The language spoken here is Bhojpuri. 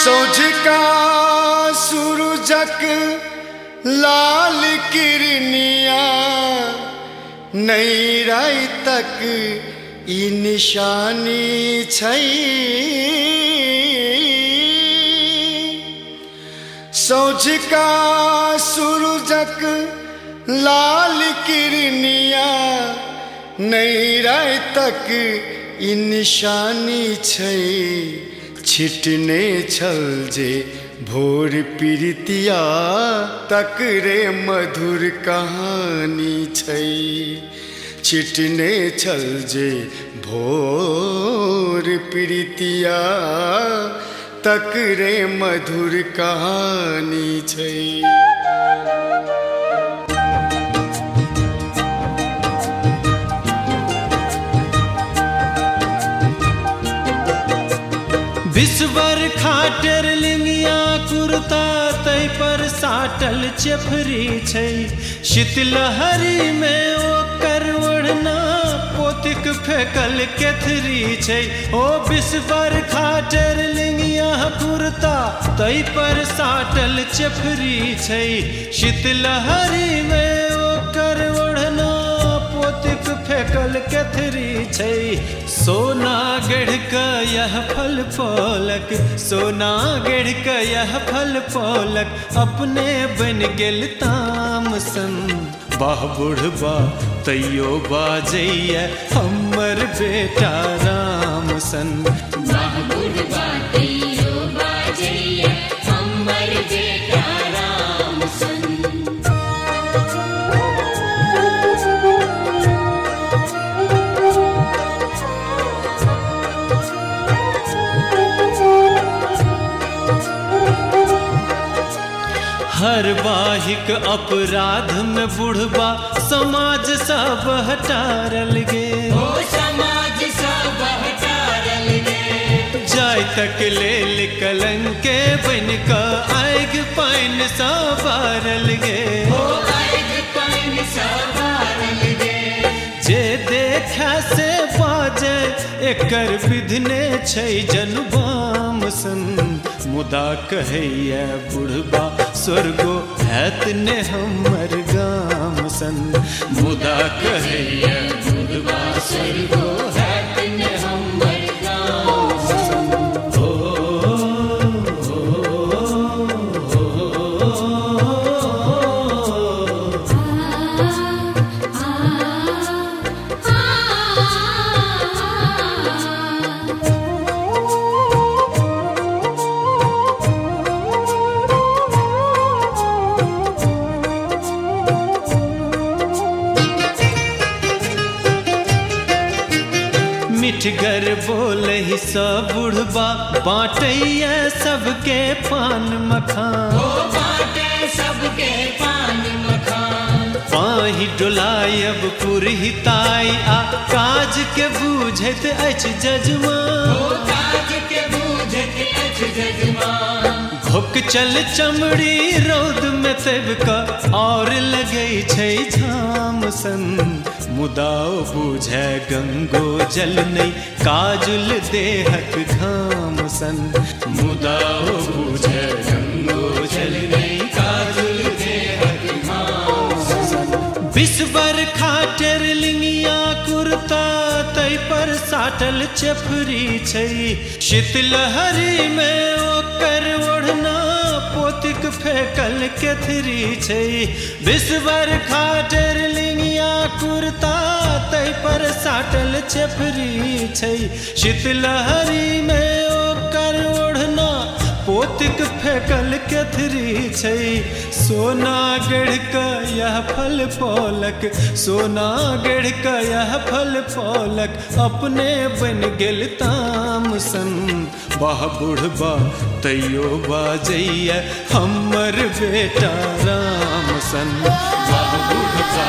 सोझका सूरजक लाल किरनिया नई राय तक ई निशानी छै। सोझका सूरजक लाल किरनिया नई राय तक ई निशानी छै। छिटने छल जे भोर पीरितिया तक रे मधुर कहानी छै। छिटने छल जे भोर पीरितिया तक रे मधुर कहानी छै। विश्वर खाटर लिंगिया कुर्ता तै पर साटल चेफरी छै। शीतलहरी में ओकर ओढ़ना पोतिक फेकल केथरी छै। ओ विश्वर खाटर लिंगिया कुर्ता तै पर साटल चेफरी छै। शीतलहरी में ओकर ओढ़ना पोतिक फेकल केथरी छै। सोना गढ़ का यह फल फूलक, सोना गढ़ का यह फल फूलक अपने बन गेल तामसन। बाह बुढ़बा तैयो बाजैया हमर बेटा रामसन। बाह बुढ़बा तैयो बाजैया हमर बेटा रामसन। हर बाहिक अपराध में बुढ़बा समाज सब हटारल गे। ओ समाज सब हटारल गे। जाय तक ले कलंके बन का आग पाइन सवारल गे। ओ आग पाइन सवारल गे। जे देखा से बाजे एकर विधने छै जनबाम सन। मुदा कहैया बुढ़बा स्वर्गो हैत ने हमर गाम सन। मुदा कहैया बुढ़बा स्वर्गो हैत ने हमर गाम सन। मिठगर बोले ही सब बुढ़बा बाँटैया सबके पान मखान। ओ बाटे सबके पान मखान। पाही डोलायब पुरहिताई आ काज के बूझैत अछि जजमान। ओ काज के बूझैत अछि जजमान। घोक चल चमड़ी रौद में तबका और लगै छै झाम सन। मुदाओ बूझै गंगो जल नहीं काजुल देहक घाम सन। मुदाओ बूझै गंगो जल नहीं काजुल देहक घाम सन। विश्वर खाटर लिंगिया कुर्ता तै पर साटल चेफरी छै। शीतलहरी में ओकर ओढ़ना पोतिक फेकल केथरी छै। विश्वर खाटर लिंगिया कुर्ता तै पर साटल चेफरी छै। शीतलहरी में ओकर ओढ़ना पोतिक फेकल केथरी छै। सोना गढ़ का यह फल फूलक, सोना गढ़ का यह फल फूलक अपने बन गेल तामसन। वाह बुढ़बा तैयो बाजैया हमर बेटा रामसन। वाह बुढ़बा